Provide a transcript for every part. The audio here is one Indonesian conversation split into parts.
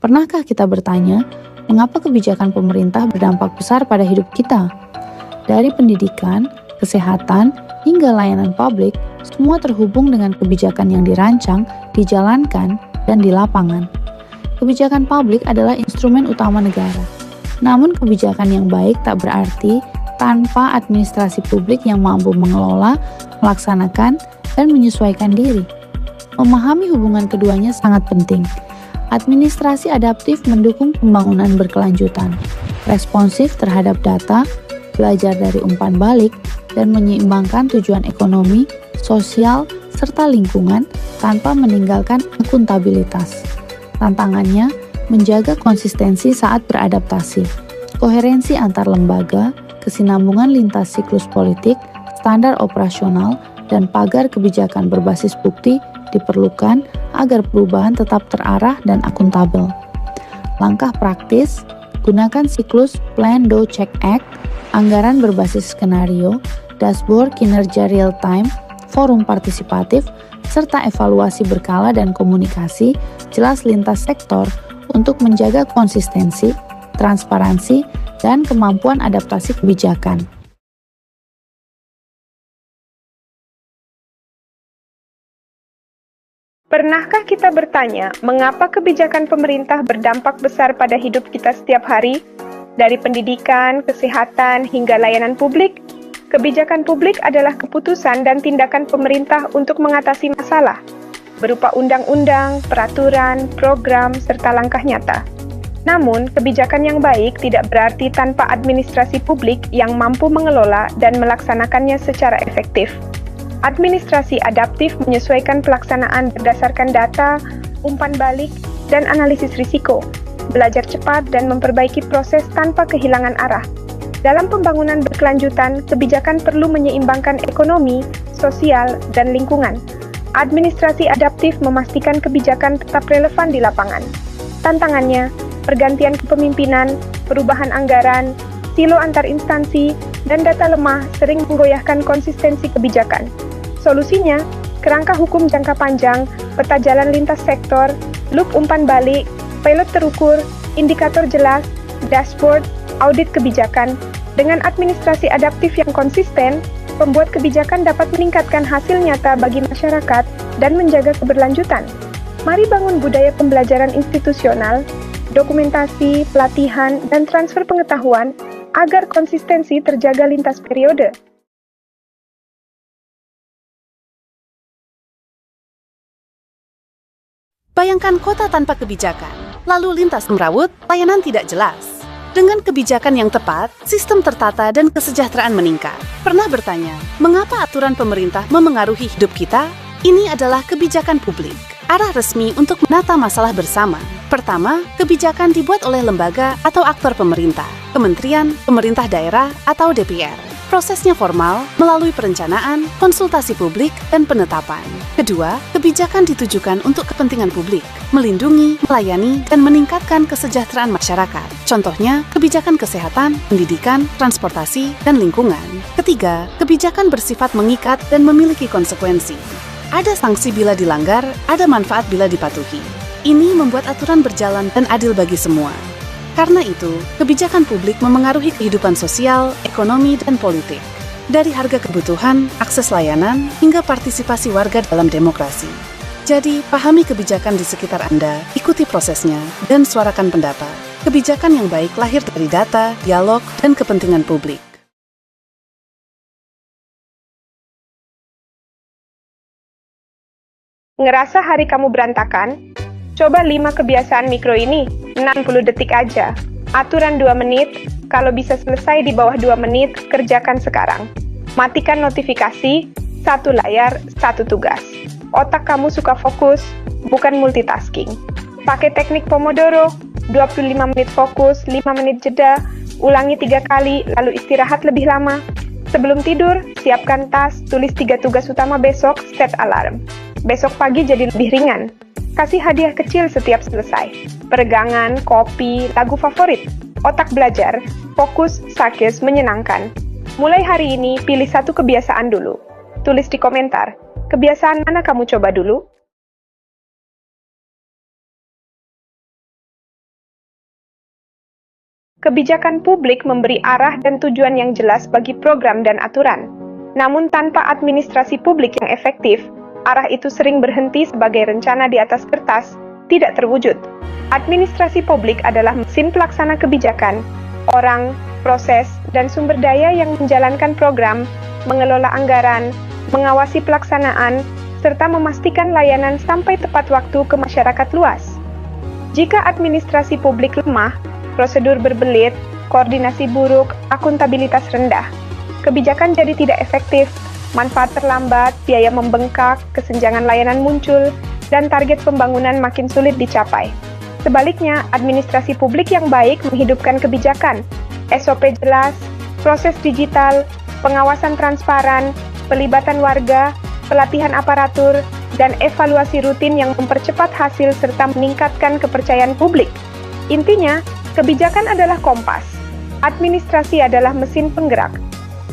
Pernahkah kita bertanya, mengapa kebijakan pemerintah berdampak besar pada hidup kita? Dari pendidikan, kesehatan, hingga layanan publik, semua terhubung dengan kebijakan yang dirancang, dijalankan, dan di lapangan. Kebijakan publik adalah instrumen utama negara. Namun kebijakan yang baik tak berarti tanpa administrasi publik yang mampu mengelola, melaksanakan, dan menyesuaikan diri. Memahami hubungan keduanya sangat penting. Administrasi adaptif mendukung pembangunan berkelanjutan, responsif terhadap data, belajar dari umpan balik, dan menyeimbangkan tujuan ekonomi, sosial, serta lingkungan tanpa meninggalkan akuntabilitas. Tantangannya, menjaga konsistensi saat beradaptasi, koherensi antar lembaga, kesinambungan lintas siklus politik, standar operasional, dan pagar kebijakan berbasis bukti diperlukan agar perubahan tetap terarah dan akuntabel. Langkah praktis, gunakan siklus Plan, Do, Check, Act, anggaran berbasis skenario, dashboard kinerja real-time, forum partisipatif, serta evaluasi berkala dan komunikasi jelas lintas sektor untuk menjaga konsistensi, transparansi, dan kemampuan adaptasi kebijakan. Pernahkah kita bertanya, mengapa kebijakan pemerintah berdampak besar pada hidup kita setiap hari? Dari pendidikan, kesehatan, hingga layanan publik, kebijakan publik adalah keputusan dan tindakan pemerintah untuk mengatasi masalah, berupa undang-undang, peraturan, program, serta langkah nyata. Namun, kebijakan yang baik tidak berarti tanpa administrasi publik yang mampu mengelola dan melaksanakannya secara efektif. Administrasi adaptif menyesuaikan pelaksanaan berdasarkan data, umpan balik, dan analisis risiko, belajar cepat dan memperbaiki proses tanpa kehilangan arah. Dalam pembangunan berkelanjutan, kebijakan perlu menyeimbangkan ekonomi, sosial, dan lingkungan. Administrasi adaptif memastikan kebijakan tetap relevan di lapangan. Tantangannya, pergantian kepemimpinan, perubahan anggaran, silo antar instansi, dan data lemah sering menggoyahkan konsistensi kebijakan. Solusinya, kerangka hukum jangka panjang, peta jalan lintas sektor, loop umpan balik, pilot terukur, indikator jelas, dashboard, audit kebijakan. Dengan administrasi adaptif yang konsisten, pembuat kebijakan dapat meningkatkan hasil nyata bagi masyarakat dan menjaga keberlanjutan. Mari bangun budaya pembelajaran institusional, dokumentasi, pelatihan, dan transfer pengetahuan agar konsistensi terjaga lintas periode. Bayangkan kota tanpa kebijakan, lalu lintas merawut, layanan tidak jelas. Dengan kebijakan yang tepat, sistem tertata dan kesejahteraan meningkat. Pernah bertanya, mengapa aturan pemerintah memengaruhi hidup kita? Ini adalah kebijakan publik, arah resmi untuk menata masalah bersama. Pertama, kebijakan dibuat oleh lembaga atau aktor pemerintah, kementerian, pemerintah daerah, atau DPR. Prosesnya formal, melalui perencanaan, konsultasi publik, dan penetapan. Kedua, kebijakan ditujukan untuk kepentingan publik, melindungi, melayani, dan meningkatkan kesejahteraan masyarakat. Contohnya, kebijakan kesehatan, pendidikan, transportasi, dan lingkungan. Ketiga, kebijakan bersifat mengikat dan memiliki konsekuensi. Ada sanksi bila dilanggar, ada manfaat bila dipatuhi. Ini membuat aturan berjalan dan adil bagi semua. Karena itu, kebijakan publik memengaruhi kehidupan sosial, ekonomi, dan politik. Dari harga kebutuhan, akses layanan, hingga partisipasi warga dalam demokrasi. Jadi, pahami kebijakan di sekitar Anda, ikuti prosesnya, dan suarakan pendapat. Kebijakan yang baik lahir dari data, dialog, dan kepentingan publik. Ngerasa hari kamu berantakan? Coba 5 kebiasaan mikro ini, 60 detik aja. Aturan 2 menit, kalau bisa selesai di bawah 2 menit, kerjakan sekarang. Matikan notifikasi, 1 layar, 1 tugas. Otak kamu suka fokus, bukan multitasking. Pakai teknik Pomodoro, 25 menit fokus, 5 menit jeda, ulangi 3 kali, lalu istirahat lebih lama. Sebelum tidur, siapkan tas, tulis 3 tugas utama besok, set alarm. Besok pagi jadi lebih ringan. Kasih hadiah kecil setiap selesai. Peregangan, kopi, lagu favorit. Otak belajar, fokus, sakit, menyenangkan. Mulai hari ini, pilih 1 kebiasaan dulu. Tulis di komentar, kebiasaan mana kamu coba dulu? Kebijakan publik memberi arah dan tujuan yang jelas bagi program dan aturan. Namun tanpa administrasi publik yang efektif, arah itu sering berhenti sebagai rencana di atas kertas, tidak terwujud. Administrasi publik adalah mesin pelaksana kebijakan, orang, proses, dan sumber daya yang menjalankan program, mengelola anggaran, mengawasi pelaksanaan, serta memastikan layanan sampai tepat waktu ke masyarakat luas. Jika administrasi publik lemah, prosedur berbelit, koordinasi buruk, akuntabilitas rendah, kebijakan jadi tidak efektif, manfaat terlambat, biaya membengkak, kesenjangan layanan muncul, dan target pembangunan makin sulit dicapai. Sebaliknya, administrasi publik yang baik menghidupkan kebijakan, SOP jelas, proses digital, pengawasan transparan, pelibatan warga, pelatihan aparatur, dan evaluasi rutin yang mempercepat hasil serta meningkatkan kepercayaan publik. Intinya, kebijakan adalah kompas, administrasi adalah mesin penggerak.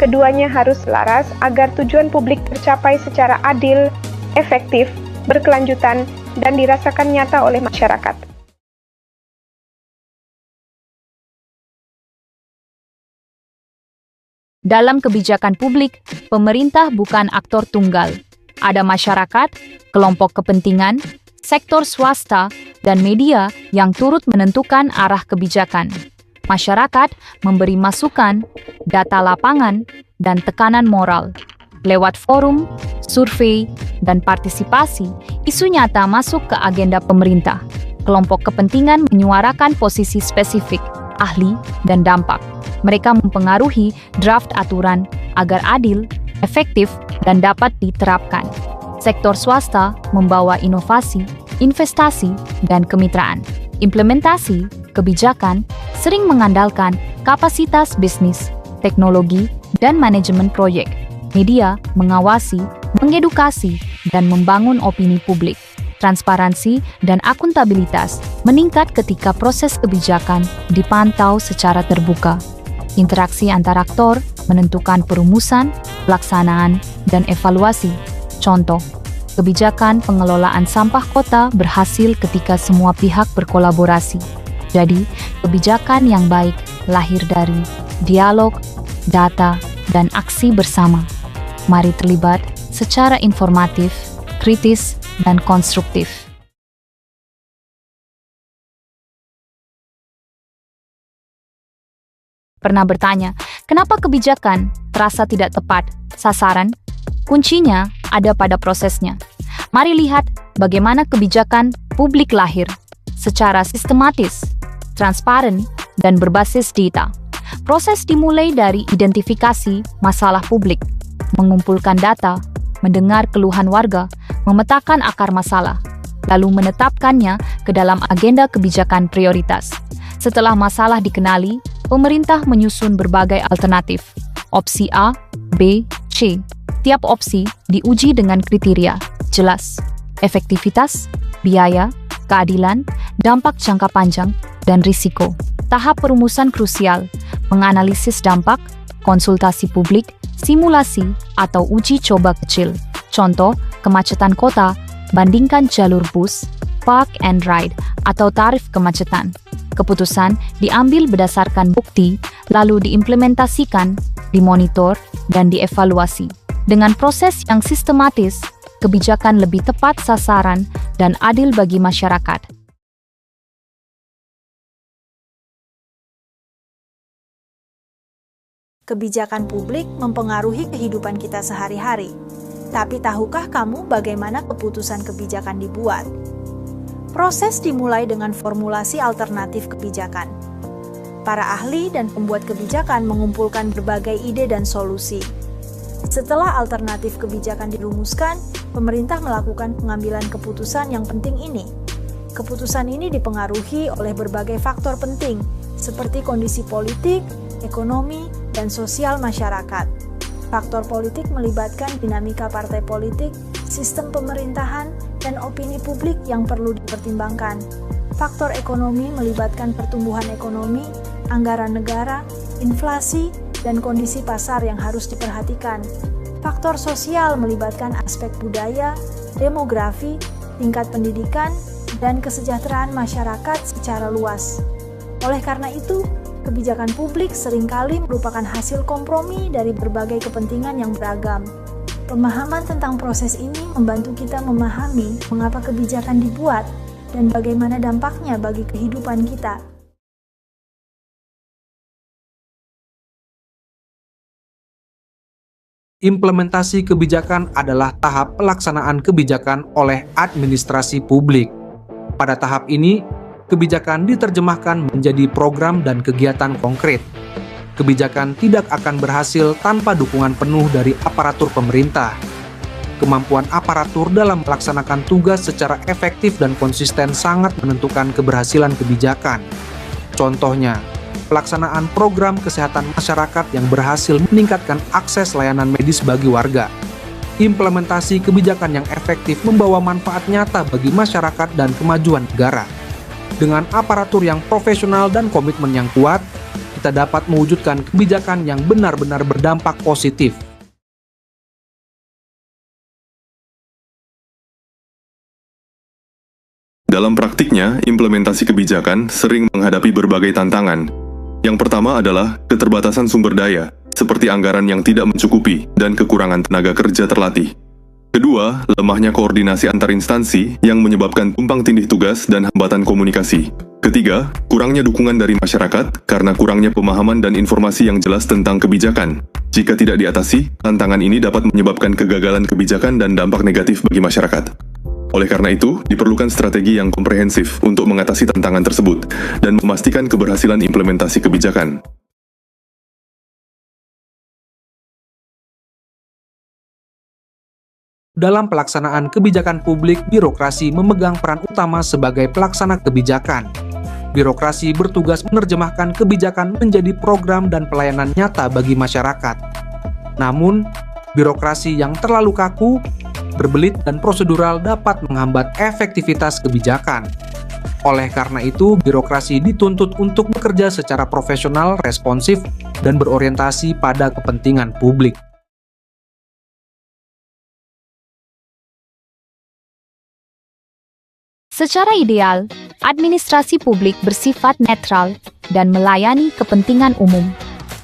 Keduanya harus selaras agar tujuan publik tercapai secara adil, efektif, berkelanjutan, dan dirasakan nyata oleh masyarakat. Dalam kebijakan publik, pemerintah bukan aktor tunggal. Ada masyarakat, kelompok kepentingan, sektor swasta, dan media yang turut menentukan arah kebijakan. Masyarakat memberi masukan, data lapangan, dan tekanan moral. Lewat forum, survei, dan partisipasi, isu nyata masuk ke agenda pemerintah. Kelompok kepentingan menyuarakan posisi spesifik, ahli, dan dampak. Mereka mempengaruhi draft aturan agar adil, efektif, dan dapat diterapkan. Sektor swasta membawa inovasi, investasi, dan kemitraan. Implementasi kebijakan sering mengandalkan kapasitas bisnis, teknologi, dan manajemen proyek. Media mengawasi, mengedukasi, dan membangun opini publik. Transparansi dan akuntabilitas meningkat ketika proses kebijakan dipantau secara terbuka. Interaksi antar aktor menentukan perumusan, pelaksanaan, dan evaluasi. Contoh, kebijakan pengelolaan sampah kota berhasil ketika semua pihak berkolaborasi. Jadi, kebijakan yang baik lahir dari dialog, data, dan aksi bersama. Mari terlibat secara informatif, kritis, dan konstruktif. Pernah bertanya, kenapa kebijakan terasa tidak tepat sasaran? Kuncinya ada pada prosesnya. Mari lihat bagaimana kebijakan publik lahir secara sistematis, transparan, dan berbasis data. Proses dimulai dari identifikasi masalah publik, mengumpulkan data, mendengar keluhan warga, memetakan akar masalah, lalu menetapkannya ke dalam agenda kebijakan prioritas. Setelah masalah dikenali, pemerintah menyusun berbagai alternatif. Opsi A, B, C. Tiap opsi diuji dengan kriteria jelas, efektivitas, biaya, keadilan, dampak jangka panjang, dan risiko. Tahap perumusan krusial, menganalisis dampak, konsultasi publik, simulasi, atau uji coba kecil. Contoh, kemacetan kota, bandingkan jalur bus, park and ride, atau tarif kemacetan. Keputusan diambil berdasarkan bukti, lalu diimplementasikan, dimonitor, dan dievaluasi. Dengan proses yang sistematis, kebijakan lebih tepat sasaran dan adil bagi masyarakat. Kebijakan publik mempengaruhi kehidupan kita sehari-hari. Tapi tahukah kamu bagaimana keputusan kebijakan dibuat? Proses dimulai dengan formulasi alternatif kebijakan. Para ahli dan pembuat kebijakan mengumpulkan berbagai ide dan solusi. Setelah alternatif kebijakan dirumuskan, pemerintah melakukan pengambilan keputusan yang penting ini. Keputusan ini dipengaruhi oleh berbagai faktor penting, seperti kondisi politik, ekonomi, dan sosial masyarakat. Faktor politik melibatkan dinamika partai politik, sistem pemerintahan, dan opini publik yang perlu dipertimbangkan. Faktor ekonomi melibatkan pertumbuhan ekonomi, anggaran negara, inflasi, dan kondisi pasar yang harus diperhatikan. Faktor sosial melibatkan aspek budaya, demografi, tingkat pendidikan, dan kesejahteraan masyarakat secara luas. Oleh karena itu, Kebijakan publik seringkali merupakan hasil kompromi dari berbagai kepentingan yang beragam. Pemahaman tentang proses ini membantu kita memahami mengapa kebijakan dibuat dan bagaimana dampaknya bagi kehidupan kita. Implementasi kebijakan adalah tahap pelaksanaan kebijakan oleh administrasi publik. Pada tahap ini, kebijakan diterjemahkan menjadi program dan kegiatan konkret. Kebijakan tidak akan berhasil tanpa dukungan penuh dari aparatur pemerintah. Kemampuan aparatur dalam melaksanakan tugas secara efektif dan konsisten sangat menentukan keberhasilan kebijakan. Contohnya, pelaksanaan program kesehatan masyarakat yang berhasil meningkatkan akses layanan medis bagi warga. Implementasi kebijakan yang efektif membawa manfaat nyata bagi masyarakat dan kemajuan negara. Dengan aparatur yang profesional dan komitmen yang kuat, kita dapat mewujudkan kebijakan yang benar-benar berdampak positif. Dalam praktiknya, implementasi kebijakan sering menghadapi berbagai tantangan. Yang pertama adalah keterbatasan sumber daya, seperti anggaran yang tidak mencukupi dan kekurangan tenaga kerja terlatih. Kedua, lemahnya koordinasi antar instansi yang menyebabkan tumpang tindih tugas dan hambatan komunikasi. Ketiga, kurangnya dukungan dari masyarakat karena kurangnya pemahaman dan informasi yang jelas tentang kebijakan. Jika tidak diatasi, tantangan ini dapat menyebabkan kegagalan kebijakan dan dampak negatif bagi masyarakat. Oleh karena itu, diperlukan strategi yang komprehensif untuk mengatasi tantangan tersebut dan memastikan keberhasilan implementasi kebijakan. Dalam pelaksanaan kebijakan publik, birokrasi memegang peran utama sebagai pelaksana kebijakan. Birokrasi bertugas menerjemahkan kebijakan menjadi program dan pelayanan nyata bagi masyarakat. Namun, birokrasi yang terlalu kaku, berbelit, dan prosedural dapat menghambat efektivitas kebijakan. Oleh karena itu, birokrasi dituntut untuk bekerja secara profesional, responsif, dan berorientasi pada kepentingan publik. Secara ideal, administrasi publik bersifat netral dan melayani kepentingan umum.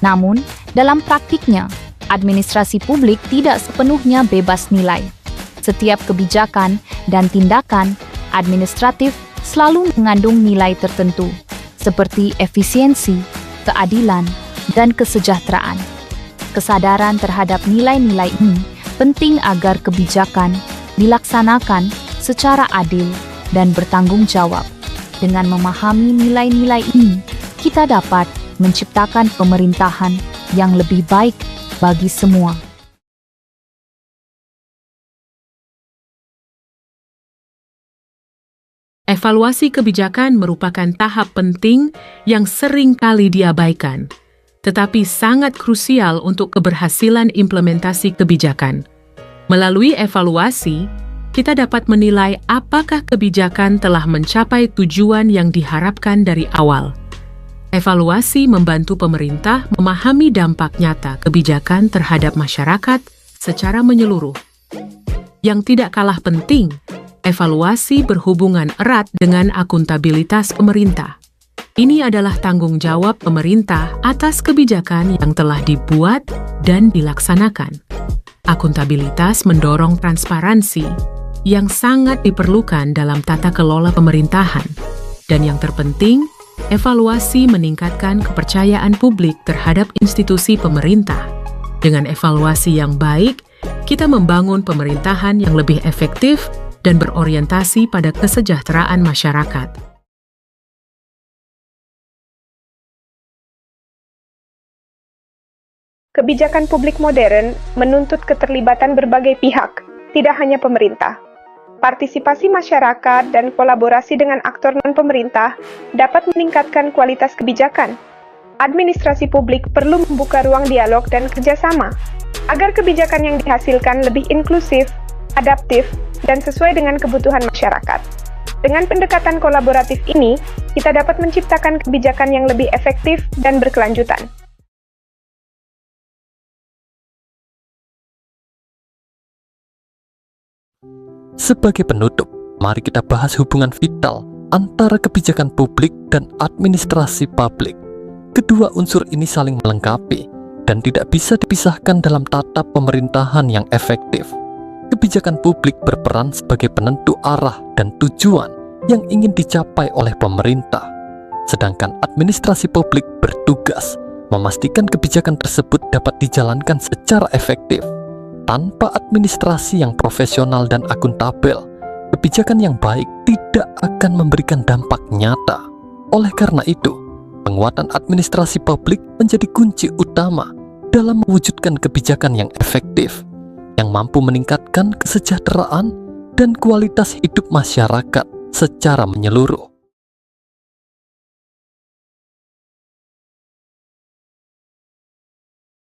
Namun, dalam praktiknya, administrasi publik tidak sepenuhnya bebas nilai. Setiap kebijakan dan tindakan administratif selalu mengandung nilai tertentu, seperti efisiensi, keadilan, dan kesejahteraan. Kesadaran terhadap nilai-nilai ini penting agar kebijakan dilaksanakan secara adil dan bertanggung jawab. Dengan memahami nilai-nilai ini, kita dapat menciptakan pemerintahan yang lebih baik bagi semua. Evaluasi kebijakan merupakan tahap penting yang sering kali diabaikan, tetapi sangat krusial untuk keberhasilan implementasi kebijakan. Melalui evaluasi, kita dapat menilai apakah kebijakan telah mencapai tujuan yang diharapkan dari awal. Evaluasi membantu pemerintah memahami dampak nyata kebijakan terhadap masyarakat secara menyeluruh. Yang tidak kalah penting, evaluasi berhubungan erat dengan akuntabilitas pemerintah. Ini adalah tanggung jawab pemerintah atas kebijakan yang telah dibuat dan dilaksanakan. Akuntabilitas mendorong transparansi yang sangat diperlukan dalam tata kelola pemerintahan. Dan yang terpenting, evaluasi meningkatkan kepercayaan publik terhadap institusi pemerintah. Dengan evaluasi yang baik, kita membangun pemerintahan yang lebih efektif dan berorientasi pada kesejahteraan masyarakat. Kebijakan publik modern menuntut keterlibatan berbagai pihak, tidak hanya pemerintah. Partisipasi masyarakat dan kolaborasi dengan aktor non-pemerintah dapat meningkatkan kualitas kebijakan. Administrasi publik perlu membuka ruang dialog dan kerjasama, agar kebijakan yang dihasilkan lebih inklusif, adaptif, dan sesuai dengan kebutuhan masyarakat. Dengan pendekatan kolaboratif ini, kita dapat menciptakan kebijakan yang lebih efektif dan berkelanjutan. Sebagai penutup, mari kita bahas hubungan vital antara kebijakan publik dan administrasi publik. Kedua unsur ini saling melengkapi dan tidak bisa dipisahkan dalam tata pemerintahan yang efektif. Kebijakan publik berperan sebagai penentu arah dan tujuan yang ingin dicapai oleh pemerintah, sedangkan administrasi publik bertugas memastikan kebijakan tersebut dapat dijalankan secara efektif. Tanpa administrasi yang profesional dan akuntabel, kebijakan yang baik tidak akan memberikan dampak nyata. Oleh karena itu, penguatan administrasi publik menjadi kunci utama dalam mewujudkan kebijakan yang efektif, yang mampu meningkatkan kesejahteraan dan kualitas hidup masyarakat secara menyeluruh.